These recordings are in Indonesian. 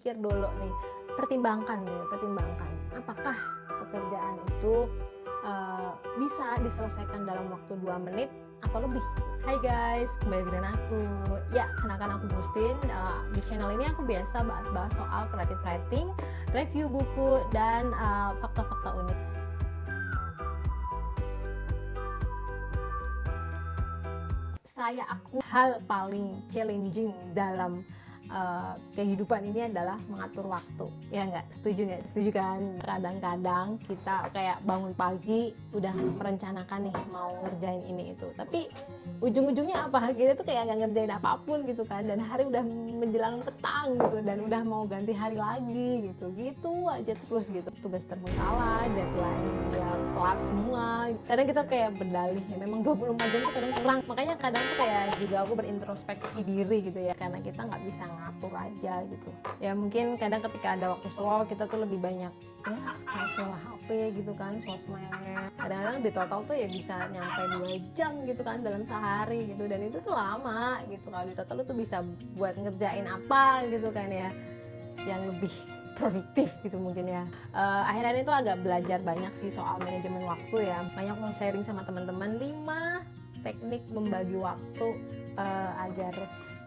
mikir dulu nih, pertimbangkan apakah pekerjaan itu bisa diselesaikan dalam waktu 2 menit atau lebih. Hai guys, kembali dengan aku. Ya, karena aku Gustin, di channel ini aku biasa bahas-bahas soal creative writing, review buku, dan fakta-fakta unik. Hal paling challenging dalam kehidupan ini adalah mengatur waktu. Ya nggak? Setuju kan? Kadang-kadang kita kayak bangun pagi udah merencanakan nih mau ngerjain ini itu, tapi ujung-ujungnya apa? Kita tuh kayak nggak ngerjain apapun gitu kan, dan hari udah menjelang petang gitu, dan udah mau ganti hari lagi gitu aja terus gitu. Tugas terbengkalai, deadline ya telat semua. Kadang kita kayak berdalih ya memang 24 jam tuh kadang kurang, makanya kadang tuh kayak juga aku berintrospeksi diri gitu ya, karena kita nggak bisa ngatur aja gitu ya. Mungkin kadang ketika ada waktu slow kita tuh lebih banyak ya scroll HP gitu kan, sosmed. Kadang-kadang di total tuh ya bisa nyampe 2 jam gitu kan dalam sehari gitu, dan itu tuh lama gitu. Kalau di total itu bisa buat ngerjain apa gitu kan ya, yang lebih produktif gitu mungkin ya. Akhir-akhir itu agak belajar banyak sih soal manajemen waktu ya. Banyak mau sharing sama teman-teman 5 teknik membagi waktu agar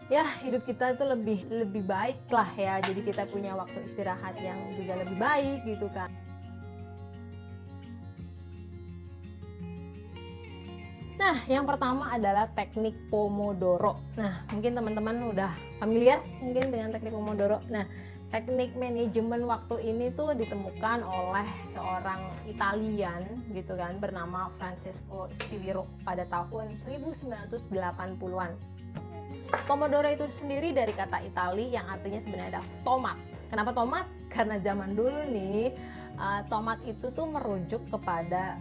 ya hidup kita itu lebih baik lah ya. Jadi kita punya waktu istirahat yang juga lebih baik gitu kan. Nah, yang pertama adalah teknik Pomodoro. Nah, mungkin teman-teman udah familiar mungkin dengan teknik Pomodoro. Nah, teknik manajemen waktu ini tuh ditemukan oleh seorang Italian gitu kan, bernama Francesco Ciliro pada tahun 1980-an. Pomodoro itu sendiri dari kata Itali yang artinya sebenarnya adalah tomat. Kenapa tomat? Karena zaman dulu nih tomat itu tuh merujuk kepada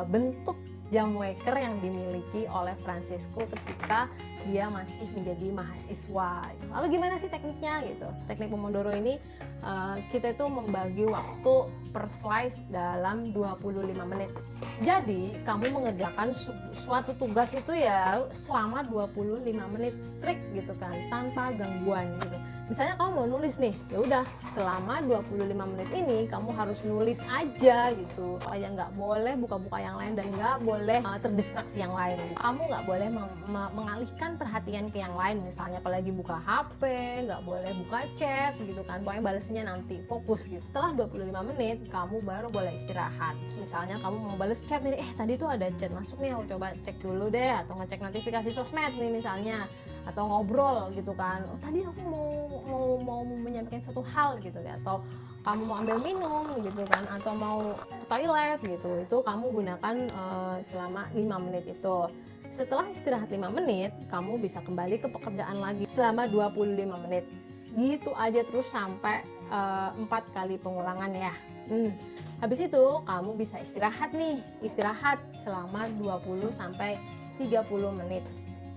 bentuk jam waker yang dimiliki oleh Francesco ketika dia masih menjadi mahasiswa. Lalu gimana sih tekniknya gitu? Teknik Pomodoro ini kita itu membagi waktu per slice dalam 25 menit. Jadi kamu mengerjakan suatu tugas itu ya selama 25 menit strict gitu kan, tanpa gangguan gitu. Misalnya kamu mau nulis nih, ya udah selama 25 menit ini kamu harus nulis aja gitu. Kayak nggak boleh buka-buka yang lain dan nggak boleh terdistraksi yang lain. Kamu nggak boleh mengalihkan perhatian ke yang lain, misalnya apalagi buka HP, nggak boleh buka chat gitu kan. Pokoknya balesnya nanti, fokus gitu. Setelah 25 menit kamu baru boleh istirahat. Misalnya kamu mau bales chat nih, tadi tuh ada chat masuk nih, aku coba cek dulu deh, atau ngecek notifikasi sosmed nih misalnya, atau ngobrol gitu kan. Tadi aku mau menyampaikan satu hal gitu ya, atau kamu mau ambil minum gitu kan, atau mau ke toilet gitu, itu kamu gunakan selama 5 menit itu. Setelah istirahat 5 menit, kamu bisa kembali ke pekerjaan lagi selama 25 menit. Gitu aja terus sampai 4 kali pengulangan ya. Habis itu kamu bisa istirahat nih, selama 20 sampai 30 menit.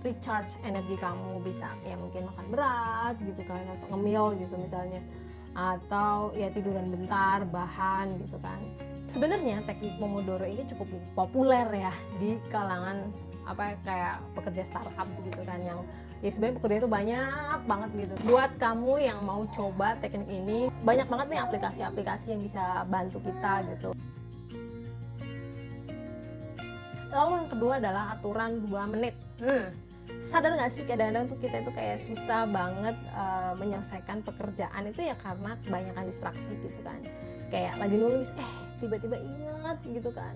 Recharge energi kamu, bisa ya mungkin makan berat gitu kan, atau ngemil gitu misalnya, atau ya tiduran bentar, bahan gitu kan. Sebenarnya teknik Pomodoro ini cukup populer ya di kalangan kayak pekerja startup gitu kan, yang ya sebenarnya pekerja itu banyak banget gitu. Buat kamu yang mau coba teknik ini, banyak banget nih aplikasi-aplikasi yang bisa bantu kita gitu. Lalu yang kedua adalah aturan 2 menit. Sadar nggak sih kadang-kadang tuh kita itu kayak susah banget menyelesaikan pekerjaan itu ya karena kebanyakan distraksi gitu kan. Kayak lagi nulis tiba-tiba ingat gitu kan,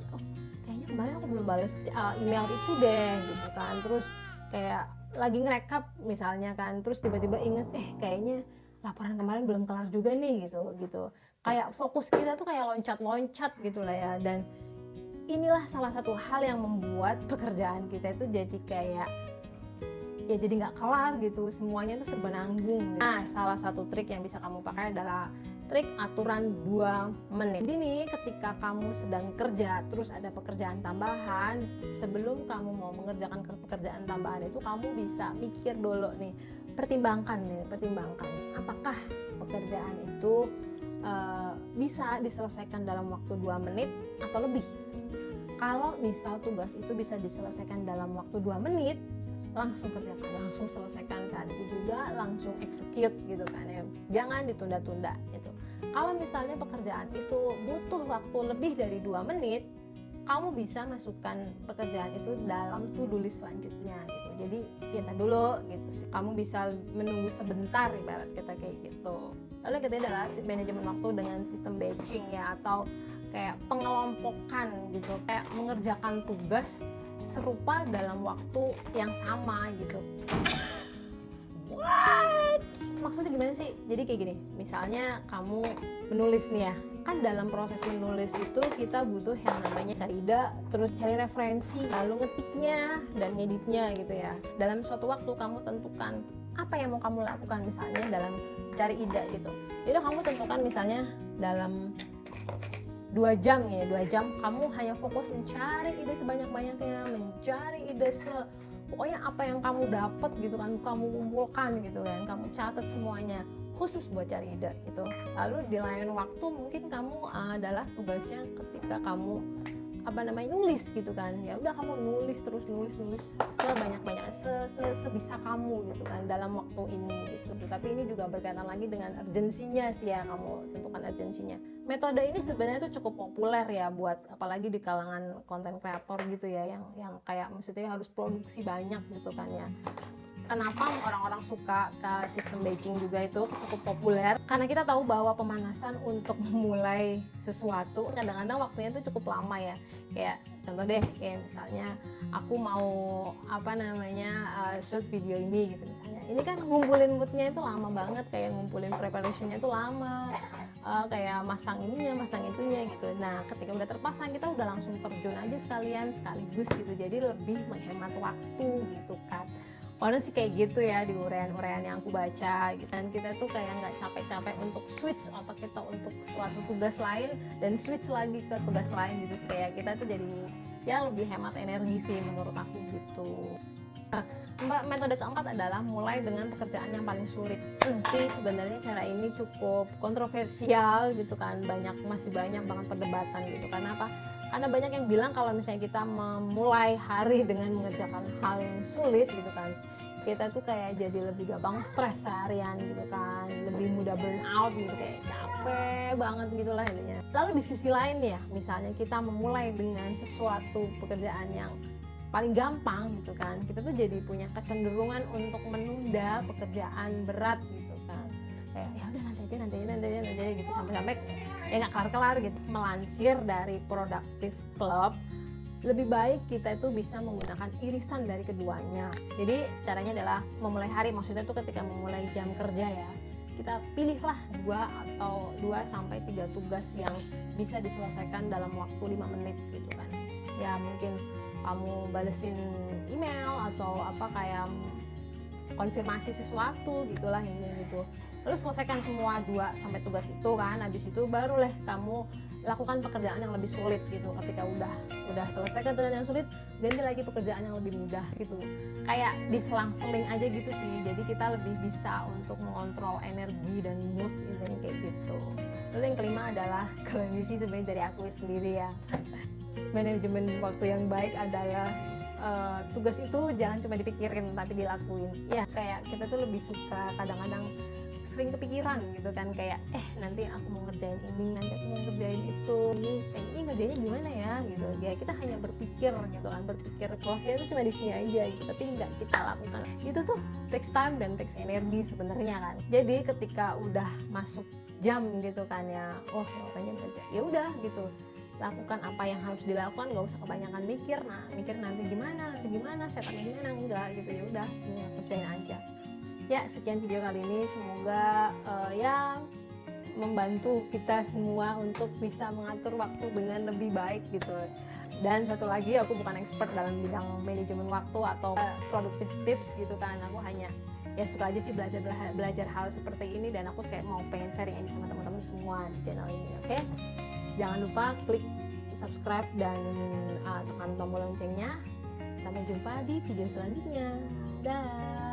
kayaknya kemarin aku belum balas email itu deh gitu kan. Terus kayak lagi ngerekap misalnya kan, terus tiba-tiba inget kayaknya laporan kemarin belum kelar juga nih gitu. Kayak fokus kita tuh kayak loncat-loncat gitu lah ya. Dan inilah salah satu hal yang membuat pekerjaan kita itu jadi kayak ya jadi nggak kelar gitu, semuanya tuh serba nanggung. Nah, salah satu trik yang bisa kamu pakai adalah trik aturan 2 menit. Jadi nih, ketika kamu sedang kerja terus ada pekerjaan tambahan, sebelum kamu mau mengerjakan pekerjaan tambahan itu, kamu bisa mikir dulu nih, pertimbangkan apakah pekerjaan itu bisa diselesaikan dalam waktu 2 menit atau lebih. Kalau misal tugas itu bisa diselesaikan dalam waktu 2 menit, langsung kerjakan, langsung selesaikan saat itu juga, langsung execute gitu kan ya, jangan ditunda-tunda gitu. Kalau misalnya pekerjaan itu butuh waktu lebih dari 2 menit, kamu bisa masukkan pekerjaan itu dalam to-do list selanjutnya gitu. Jadi kita dulu gitu sih. Kamu bisa menunggu sebentar ibarat kita kayak gitu. Lalu yang ketiga adalah manajemen waktu dengan sistem batching ya, atau kayak pengelompokan gitu, kayak mengerjakan tugas serupa dalam waktu yang sama gitu. What? Maksudnya gimana sih? Jadi kayak gini, misalnya kamu menulis nih ya, kan dalam proses menulis itu kita butuh yang namanya cari ide, terus cari referensi, lalu ngetiknya dan ngeditnya gitu ya. Dalam suatu waktu kamu tentukan apa yang mau kamu lakukan, misalnya dalam cari ide gitu. Jadi kamu tentukan misalnya dalam 2 jam ya, 2 jam kamu hanya fokus mencari ide sebanyak-banyaknya, mencari ide pokoknya apa yang kamu dapat gitu kan, kamu kumpulkan gitu kan, kamu catat semuanya khusus buat cari ide gitu. Lalu di lain waktu mungkin kamu adalah tugasnya ketika kamu nulis gitu kan, ya udah kamu nulis terus, nulis sebanyak-banyaknya, sebisa kamu gitu kan dalam waktu ini gitu. Tapi ini juga berkaitan lagi dengan urgensinya sih ya, kamu tentukan urgensinya. Metode ini sebenarnya tuh cukup populer ya buat apalagi di kalangan konten kreator gitu ya, yang kayak maksudnya harus produksi banyak gitu kan ya. Kenapa orang-orang suka ke sistem batching juga itu cukup populer? Karena kita tahu bahwa pemanasan untuk memulai sesuatu kadang-kadang waktunya itu cukup lama ya. Kayak contoh deh, kayak misalnya aku mau shoot video ini gitu misalnya. Ini kan ngumpulin moodnya itu lama banget, kayak ngumpulin preparationnya itu lama, kayak masang ininya, masang itunya gitu. Nah, ketika udah terpasang kita udah langsung terjun aja sekaligus gitu. Jadi lebih menghemat waktu gitu kan. Awalnya sih kayak gitu ya di uraian-uraian yang aku baca gitu. Dan kita tuh kayak nggak capek-capek untuk switch otak kita untuk suatu tugas lain dan switch lagi ke tugas lain gitu. Kayak kita tuh jadi ya lebih hemat energi sih menurut aku gitu. Nah, metode keempat adalah mulai dengan pekerjaan yang paling sulit. Nanti sebenarnya cara ini cukup kontroversial gitu kan, masih banyak banget perdebatan gitu. Karena apa? Karena banyak yang bilang kalau misalnya kita memulai hari dengan mengerjakan hal yang sulit gitu kan, kita tuh kayak jadi lebih gampang stres seharian gitu kan, lebih mudah burn out gitu, kayak capek banget gitulah intinya. Lalu di sisi lain ya, misalnya kita memulai dengan sesuatu pekerjaan yang paling gampang gitu kan, kita tuh jadi punya kecenderungan untuk menunda pekerjaan berat gitu kan, kayak ya udah nanti aja gitu sampai ya nggak kelar-kelar gitu. Melansir dari Productive Club, lebih baik kita itu bisa menggunakan irisan dari keduanya. Jadi caranya adalah memulai hari, maksudnya tuh ketika memulai jam kerja ya, kita pilihlah 2-3 tugas yang bisa diselesaikan dalam waktu 5 menit gitu kan. Ya mungkin kamu balesin email atau kayak konfirmasi sesuatu gitulah ini gitu. Lalu selesaikan semua 2 tugas itu kan, habis itu barulah kamu lakukan pekerjaan yang lebih sulit gitu. Ketika udah selesai pekerjaan yang sulit, ganti lagi pekerjaan yang lebih mudah gitu. Kayak diselang-seling aja gitu sih. Jadi kita lebih bisa untuk mengontrol energi dan mood ini kayak gitu. Lalu yang kelima adalah, kalau ini sih sebenarnya dari aku sendiri ya, manajemen waktu yang baik adalah tugas itu jangan cuma dipikirin tapi dilakuin. Ya kayak kita tuh lebih suka kadang-kadang sering kepikiran gitu kan, kayak nanti aku mau ngerjain ini, nanti aku mau ngerjain itu, ini ngerjainnya gimana ya gitu. Ya kita hanya berpikir gitu kan, berpikir prosesnya itu cuma di sini aja gitu, tapi nggak kita lakukan. Itu tuh takes time dan takes energi sebenarnya kan. Jadi ketika udah masuk jam gitu kan ya, waktunya kerja, ya udah gitu, lakukan apa yang harus dilakukan, nggak usah kebanyakan mikir nanti gimana setupnya gimana, enggak gitu, ya udah kerjain aja. Ya sekian video kali ini, semoga ya membantu kita semua untuk bisa mengatur waktu dengan lebih baik gitu. Dan satu lagi, aku bukan expert dalam bidang manajemen waktu atau productive tips gitu kan, aku hanya ya suka aja sih belajar hal seperti ini, dan aku pengen sharing aja sama teman-teman semua di channel ini. Oke? Jangan lupa klik subscribe dan tekan tombol loncengnya. Sampai jumpa di video selanjutnya. Dah.